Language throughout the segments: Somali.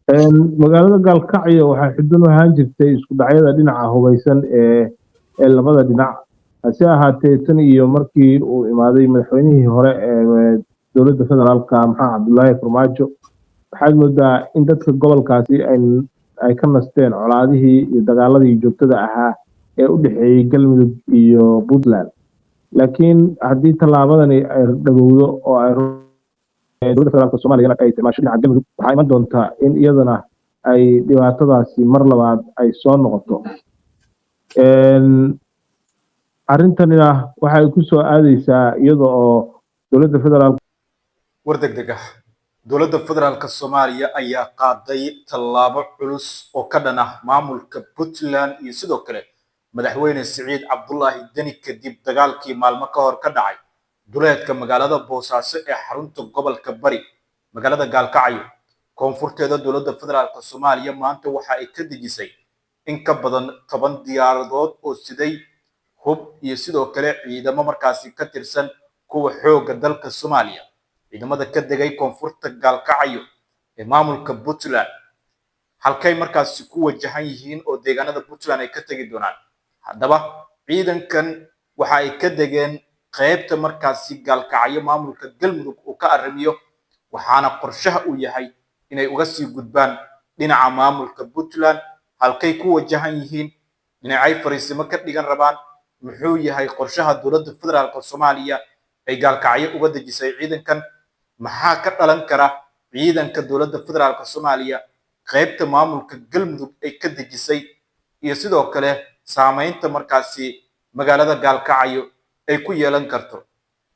magaalada Gaalkacyo waxay xudun u ahaan jirtay isku dhacyada dhinaca hubeysan ee labada dhinac hase ahaatee tan iyo markii uu imaaday madaxweynihii hore ee dowladda federaalka Maxamed Cabdullaahi Farmaajo waxaad moodaa in dadka gobolkaasi ay ka nasteen colaadihii iyo dagaaladii joogtada ahaa ee u dhexeeyay Galmudug iyo Puntland laakiin haddii tallaabadani ay dhagowdo oo ay dowladda federaalka Soomaaliya ay isticmaasho dhinaca Galmudug waxaa iman doontaa in iyadana ay dhibaatadaasi mar labaad ay soo noqoto arrintanina waxay ku soo aadaysaa iyada oo dowladda federaalka wardegdeg ah dowladda federaalka Soomaaliya ayaa qaaday tallaabo culus oo ka dhan ah maamulka Puntland iyo sidoo kale madaxweyne Siciid Cabdullaahi Deni kadib dagaalkii maalmo ka hor ka dhacay duleedka magaalada Boosaaso ee xarunta gobolka Bari magaalada Gaalkacyo koonfurteeda dowladda federaalka Soomaaliya maanta waxa ay ka dejisay in ka badan 10 diyaaradood oo siday hub iyo sidoo kale ciidamo markaasi ka tirsan kuwa xoogga dalka Soomaaliya ciidamada ka degay koonfurta Gaalkacyo ee maamulka Puntland halkay markaasi ku wajahan yihiin oo deegaanada Puntland ay ka tagi doonaan haddaba ciidankan waxa ay ka degeen qaybta markaasi Gaalkacyo maamulka Galmudug oo ka arrimiyo waxaana qorshaha uu yahay inay uga sii gudbaan dhinaca maamulka Puntland halkay ku wajahan yihiin dhinacay fariisimo ka dhigan rabaan muxuu yahay qorshaha dowladda federaalka Soomaaliya ay Gaalkacyo uga dejisay ciidankan maxaa ka dhalan kara ciidanka dowladda federaalka Soomaaliya qaybta maamulka Galmudug ay ka dejisay iyo sidoo kale saameynta markaasi magaalada Gaalkacyo ay ku yeelan karto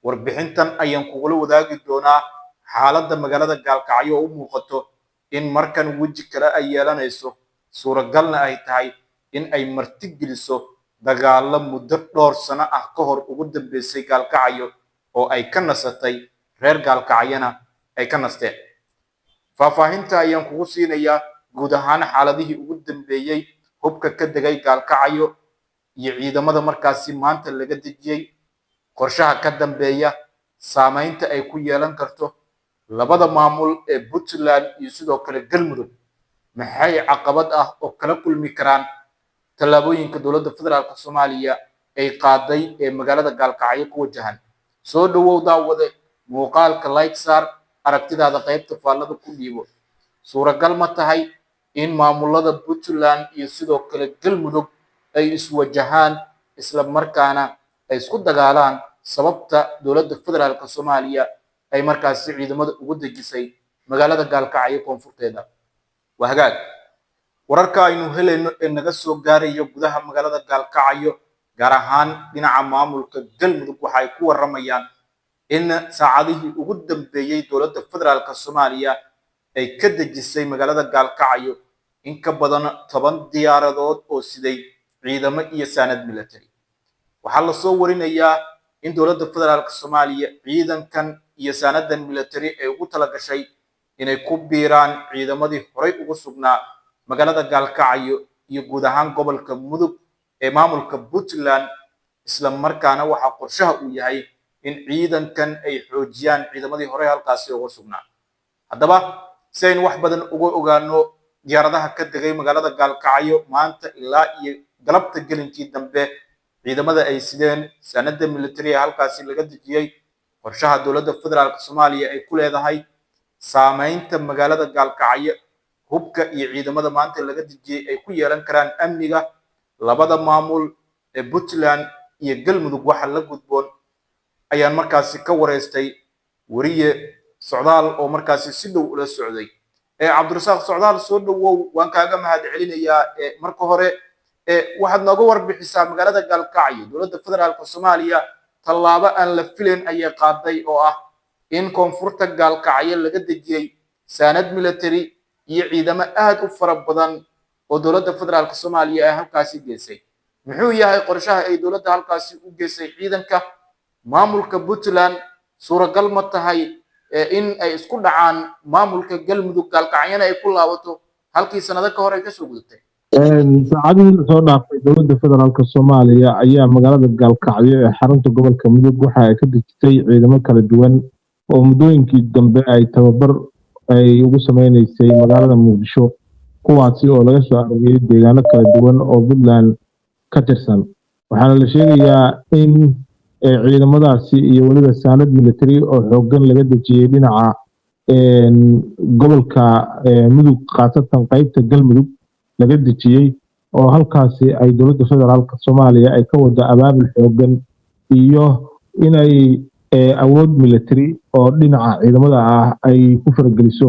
warbixintan ayaan kugula wadaagi doonaa xaaladda magaalada Gaalkacyo oo u muuqato in markan waji kale ay yeelanayso suuragalna ay tahay in ay martigeliso dagaalo muddo dhowr sano ah ka hor ugu dambeysay Gaalkacyo oo ay ka nasatay reer Gaalkacyana ay ka nasteen faahfaahinta ayaan kugu siinayaa guud ahaan xaaladihii ugu dambeeyay hubka ka degay Gaalkacyo iyo ciidamada markaasi maanta laga dejiyay qorshaha ka dambeeya saameynta ay ku yeelan karto labada maamul ee Puntland iyo sidoo kale Galmudug maxay caqabad ah oo kala kulmi karaan tallaabooyinka dowladda federaalka Soomaaliya ay qaaday ee magaalada Gaalkacyo ku wajahan soo dhawow daawade muuqaalka like saar aragtidaada qaybta faallada ku dhiibo suuragal ma tahay in maamulada Puntland iyo sidoo kale Galmudug ay iswajahaan isla markaana ay isku dagaalaan sababta dowladda federaalka Soomaaliya ay markaasi ciidamada ugu dejisay magaalada Gaalkacyo koonfurteeda wahagaag wararka aynu helayno ee naga soo gaarayo gudaha magaalada Gaalkacyo gaar ahaan dhinaca maamulka Galmudug waxay ku waramayaan in saacadihii ugu dambeeyay dowladda federaalka Soomaaliya ay ka dejisay magaalada Gaalkacyo in ka badan 10 diyaaradood oo siday ciidamo iyo saanad military waxaa la soo warinayaa in dowladda federaalka Soomaaliya ciidankan iyo saanadan military ay ugu tala gashay inay ku biiraan ciidamadii horey ugu sugnaa magaalada Gaalkacyo iyo guud ahaan gobolka Mudug ee maamulka Puntland isla markaana waxa qorshaha uu yahay in ciidankan ay xoojiyaan ciidamadii horey halkaasi ugu sugnaa haddaba si aynu wax badan uga ogaano diyaaradaha ka degay magaalada Gaalkacyo maanta ilaa iyo galabta gelinkii dambe ciidamada ay sideen saanada military halkaasi laga dejiyay qorshaha dowladda federaalka Soomaaliya ay ku leedahay saameynta magaalada Gaalkacyo hubka iyo ciidamada maanta laga dejiyay ay ku yeelan karaan amniga labada maamul ee Puntland iyo Galmudug waxa la gudboon ayaan markaasi ka wareystay wariye socdaal oo markaasi si dhow ula socday Cabdirasaaq socdaal soo dhawow waan kaaga mahad celinayaa marka hore waxaad nooga warbixisaa magaalada Gaalkacyo dowladda federaalka Soomaaliya tallaabo aan la filayn ayay qaaday oo ah in koonfurta Gaalkacyo laga dejiyay saanad military iyo ciidamo aad u fara badan oo dowladda federaalka Soomaaliya ay halkaasi geysay muxuu yahay qorshaha ay dowladda halkaasi u geysay ciidanka maamulka Puntland suuragal ma tahay in ay isku dhacaan maamulka Galmudug Gaalkacyana ay ku laabato halkii sanado ka hor ay ka soo gudubtay saacadihii soo dhaafay dowladda federaalka Soomaaliya ayaa magaalada Gaalkacyo ee xarunta gobolka Mudug waxa ay ka dejisay ciidamo kala duwan oo muddooyinkii dambe ay tababar ay ugu sameynaysay magaalada Muqdisho kuwaasi oo laga soo aruriyay deegaano kala duwan oo Puntland ka tirsan waxaana la sheegayaa in ciidamadaasi iyo waliba saanad military oo xooggan laga dejiyay dhinaca gobolka mudug khaasatan qaybta galmudug laga dejiyay oo halkaasi ay dowladda federaalka Soomaaliya ay ka wada abaabul xooggan iyo inay awood military oo dhinaca ciidamada ah ay ku farageliso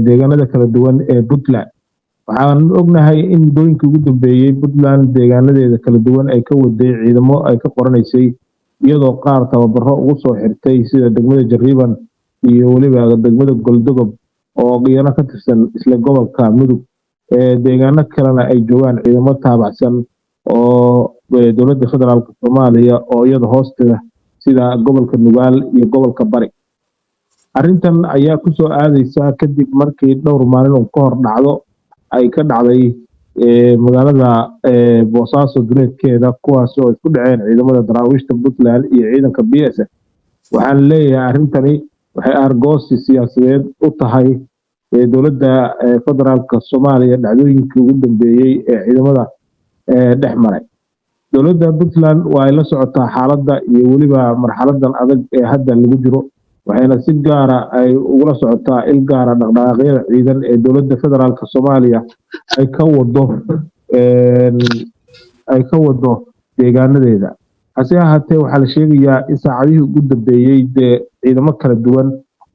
deegaanada kala duwan ee Puntland waxaan ognahay in muddooyinkii ugu dambeeyay Puntland deegaanadeeda kala duwan ay ka waday ciidamo ay ka qoranaysay iyadoo qaar tababaro ugu soo xirtay sida degmada Jariban iyo waliba degmada Goldogob oo iyana ka tirsan isla gobolka mudug deegaano kalena ay joogaan ciidamo taabacsan oo dowladda federaalka Soomaaliya oo iyada hoosteeda sida gobolka Nugaal iyo gobolka Bari arrintan ayaa ku soo aadaysa kadib markii dhowr maalin oo ka hor dhacdo ay ka dhacday magaalada Boosaaso duleedkeeda kuwaas oo isku dhaceen ciidamada daraawiishta Puntland iyo ciidanka BSF waxaan leeyahay arrintani waxay argoosi siyaasadeed u tahay dowladda federaalka Soomaaliya dhacdooyinkii ugu dambeeyay ee ciidamada dhex maray dowladda Puntland waa ay la socotaa xaaladda iyo waliba marxaladan adag ee hadda lagu jiro waxayna si gaar ah ay ugu socotaa il gaar ah dhaqdhaqaaqyada ciidan ee dowladda federaalka Soomaaliya ay ka wado deegaanadeeda hase ahaatee waxaa la sheegayaa in saacadihii ugu dambeeyay ciidamo kala duwan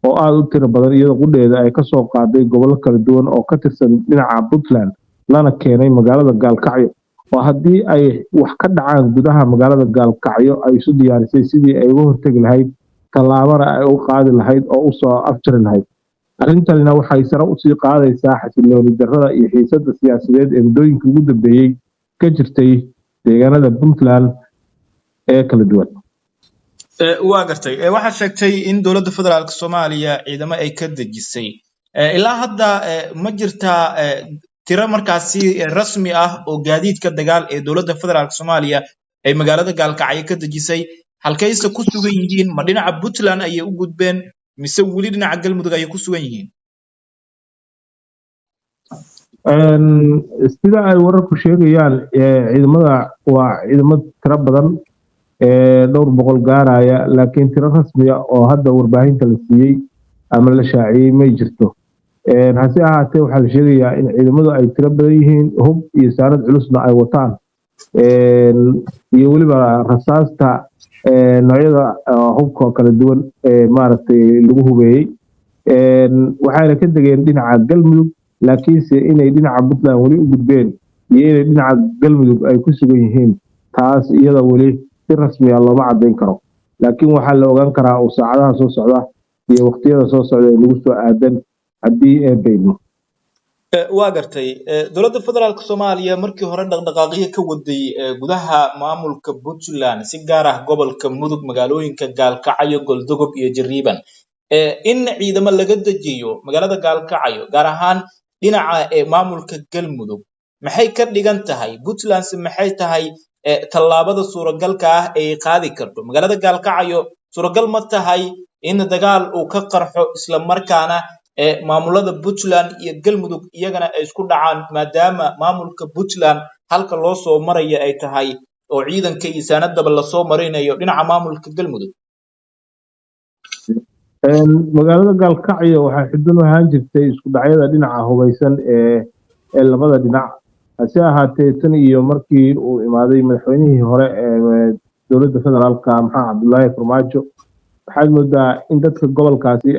oo aad u tiro badan iyadoo qudheeda ay ka soo qaaday gobollo kala duwan oo ka tirsan dhinaca Puntland lana keenay magaalada Gaalkacyo oo haddii ay wax ka dhacaan gudaha magaalada Gaalkacyo ay isu diyaarisay sidii ay uga hortagi lahayd tallaabana ay u qaadi lahayd oo u soo afjari lahayd arrintanina waxay sare u sii qaadaysaa xasilooni darrada iyo xiisadda siyaasadeed ee muddooyinkii ugu dambeeyay ka jirtay deegaanada Puntland ee kala duwan waa gartay waxaad sheegtay in dowladda federaalka Soomaaliya ciidamo ay ka dejisay ilaa hadda ma jirtaa tiro markaasi rasmi ah oo gaadiidka dagaal ee dowladda federaalka Soomaaliya ay magaalada Gaalkacyo ka dejisay halkayse ku sugan yihiin ma dhinaca Puntland ayay u gudbeen mise weli dhinaca Galmudug ayay ku sugan yihiin sida ay wararku sheegayaan ciidamada waa ciidamo tiro badan dhowr boqol gaaraya laakiin tiro rasmi ah oo hadda warbaahinta la siiyey ama la shaaciyey may jirto hase ahaatee waxaa la sheegayaa in ciidamadu ay tiro badan yihiin hub iyo saanad culusna ay wataan iyo weliba rasaasta noocyada hubka kala duwan maaragtay lagu hubeeyey waxayna ka degeen dhinaca Galmudug laakiinse inay dhinaca Puntland weli u gudbeen iyo inay dhinaca Galmudug ay ku sugan yihiin taas iyada weli si rasmi ah looma cadeyn karo laakiin waxaa la ogaan karaa oo saacadaha soo socda iyo waqtiyada soo socda ee lagu soo aadan haddii ay beydmo waa gartay dowladda federaalka Soomaaliya markii hore dhaqdhaqaaqyo ka waday gudaha maamulka Puntland si gaar ah gobolka mudug magaalooyinka Gaalkacyo Goldogob iyo Jariban in ciidamo laga dejiyo magaalada Gaalkacyo gaar ahaan dhinaca maamulka Galmudug maxay ka dhigan tahay Puntland maxay tahay tallaabada suuragalka ah ay qaadi karto magaalada Gaalkacyo suuragal ma tahay in dagaal uu ka qarxo isla markaana maamulada Puntland iyo Galmudug iyagana ay isku dhacaan maadaama maamulka Puntland halka loo soo marayo ay tahay oo ciidanka iyo saanadaba la soo marinayo dhinaca maamulka Galmudug magaalada Gaalkacyo waxay xudun ahaan jirtay isku dhacyada dhinaca hubeysan ee labada dhinac hase ahaatee tan iyo markii uu imaaday madaxweynihii hore ee dowladda federaalka Maxamed Cabdullaahi Farmaajo waxaad moodaa in dadka gobolkaasi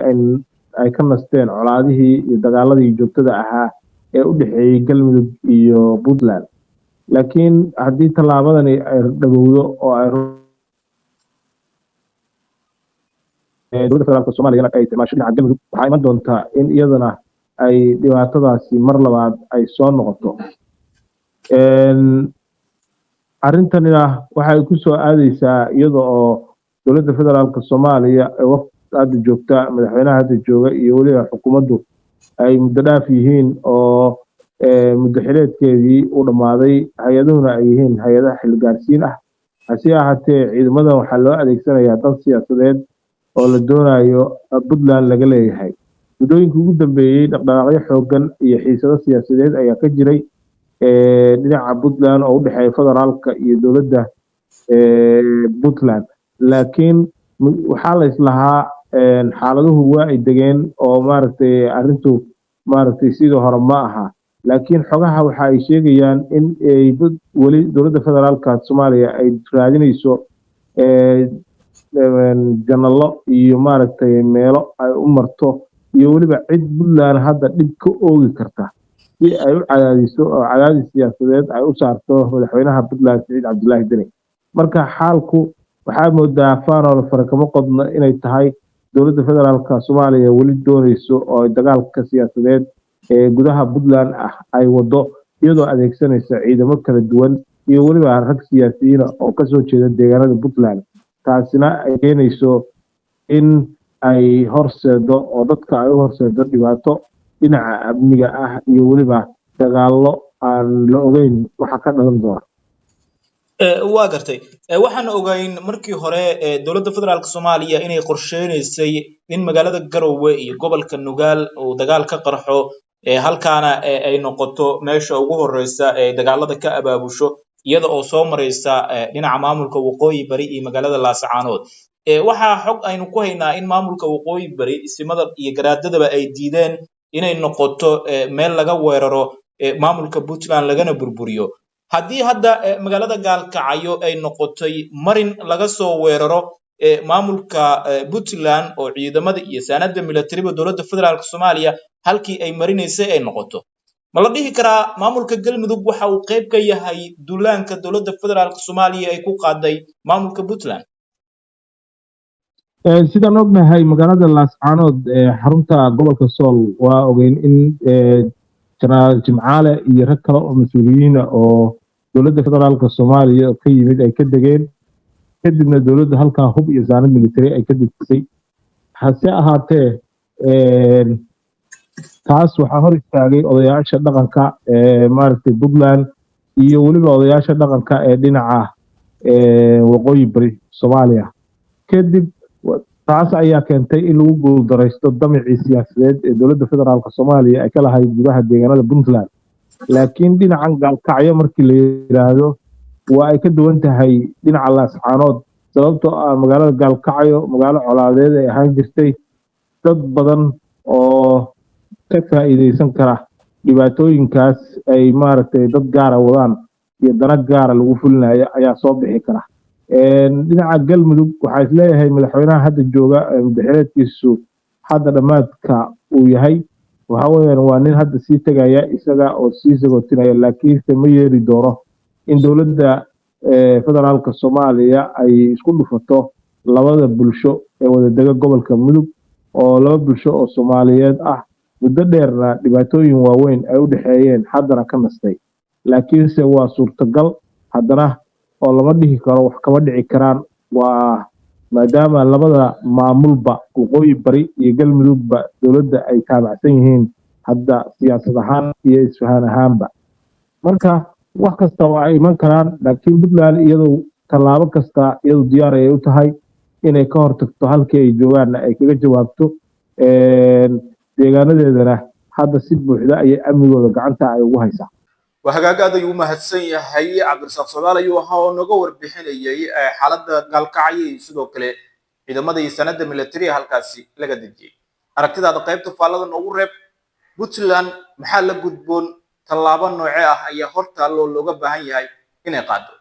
ay ka nasteen colaadihii iyo dagaaladii joogtada ahaa ee u dhaxeeyay Galmudug iyo Puntland laakiin haddii tallaabadani ay dhagowdo oo ay dowladda federaalka Soomaaliya ay timaasho dhinaca Galmudug waxaa iman doontaa in iyadana ay dhibaatadaasi mar labaad ay soo noqoto arrintanina waxay ku soo aadaysaa iyada oo dowladda federaalka Soomaaliya ee waqti hadda joogta madaxweynaha hadda jooga iyo waliba xukuumaddu ay muddo dhaaf yihiin oo muddo xileedkeedii u dhamaaday hay-aduhuna ay yihiin hay-adaha xilgaarsiin ah hase ahaatee ciidamadan waxaa loo adeegsanayaa dad siyaasadeed oo la doonayo Puntland laga leeyahay muddooyinkii ugu dambeeyey dhaqdhaqaaqyo xooggan iyo xiisado siyaasadeed ayaa ka jiray dhinaca Puntland oo u dhexeeya federaalka iyo dowladda Puntland. Laakiin waxaa la islahaa xaaladuhu waa ay degeen oo maaragtay arrintu maaragtay sidoo hore ma aha. laakiin xogaha waxa ay sheegayaan in ay weli dowladda federaalka Soomaaliya ay raadinayso janalo iyo maaragtay meelo ay u marto iyo weliba cid Puntland hadda dhib ka oogi karta si ay u cadaadiso oo cadaadis siyaasadeed ay u saarto madaxweynaha Puntland Siciid Cabdullaahi Deni. marka xaalku waxaa moodaa faanol farakamo qodna inay tahay dowladda federaalka Soomaaliya weli doonayso oo dagaalka siyaasadeed ee gudaha Puntland ah ay wado iyadoo adeegsanaysa ciidamo kala duwan iyo weliba rag siyaasiyiin oo ka soo jeeda deegaanada Puntland. taasina ay keenayso in ay horseedo oo dadka ay u horseedo dhibaato dhinaca amniga ah iyo weliba dagaallo aan la ogeyn waxa ka dhalan doona. waa gartay waxaan ogayn markii hore dowladda federaalka Soomaaliya inay qorsheynaysay in magaalada Garowe iyo gobolka Nugaal uu dagaal ka qarxo halkaana ay noqoto meesha ugu horeysa ee dagaalada ka abaabusho iyada oo soo mareysa dhinaca maamulka Waqooyi Bari iyo magaalada Laascaanood. waxaa xog aynu ku haynaa in maamulka Waqooyi Bari isimada iyo garaadadaba ay diideen inay noqoto meel laga weeraro maamulka Puntland lagana burburiyo. haddii hadda magaalada Gaalkacyo ay noqotay marin laga soo weeraro maamulka Puntland oo ciidamada iyo saanada militariga dowladda federaalka Soomaaliya halkii ay marinaysay ay noqoto, ma la dhihi karaa maamulka Galmudug waxa uu qayb ka yahay duulaanka dowladda federaalka Soomaaliya ay ku qaaday maamulka Puntland? sidaan ognahay magaalada Laascaanood xarunta gobolka Sool waa ogeyn in Janaal Jimcaale iyo rag kale oo mas'uuliyiin oo dowladda federaalka Soomaaliya ka yimid ay ka degeen kadibna dowladda halkaa hub iyo saanad military ay ka dejisay. hase ahaatee taas waxaa hor istaagay odayaasha dhaqanka maaragtay Puntland iyo weliba odayaasha dhaqanka ee dhinaca Waqooyi Bari Soomaaliya. kadib taas ayaa keentay in lagu guuldareysto damicii siyaasadeed ee dowladda federaalka Soomaaliya ay ka lahayd gudaha deegaanada Puntland. laakiin dhinacan Gaalkacyo markii la yiraahdo waa ay ka duwan tahay dhinaca Laascaanood sababtoo ah magaalada Gaalkacyo magaalo colaadeed ay ahaan jirtay dad badan oo ka faa'iideysan kara dhibaatooyinkaas ay maaragtay dad gaar ah wadaan iyo dana gaar ah lagu fulinayo ayaa soo bixi kara. dhinaca Galmudug waxaa isleeyahay madaxweynaha hadda jooga madaxweynkiisu hadda dhamaadka uu yahay waxa weeyaan waa nin hadda sii tagaya isaga oo sii sagootinaya laakiinse ma yeeri doono in dowladda federaalka Soomaaliya ay isku dhufato labada bulsho ee wadadega gobolka Mudug oo laba bulsho oo Soomaaliyeed ah muddo dheerna dhibaatooyin waaweyn ay u dhaxeeyeen haddana ka nastay. laakiinse waa suurtagal haddana oo lama dhihi karo wax kama dhici karaan waa maadaama labada maamulba Waqooyi Bari iyo Galmudugba dowladda ay taabacsan yihiin hadda siyaasad ahaan iyo isfahan ahaanba. marka wax kasta waa ay iman karaan laakiin Puntland iyadoo tallaabo kasta iyadoo diyaar ay u tahay inay ka hortagto halkii ay joogaan ay kaga jawaabto deegaanadeedana hadda si buuxda ay amnigooda gacanta ay ugu haysaa. وهاجاجا يوم هتسني هي عبد الرزاق صومالي وها نجور بحني حالة قالكعي سدو كله إذا ما دي سنة ميلتري هالكاسي لقديجي أركض هذا قيبت فعلا نقول بوتلان محل جدبون طلابا نوعها هي خرطة لو لقى بهاي هنا قادو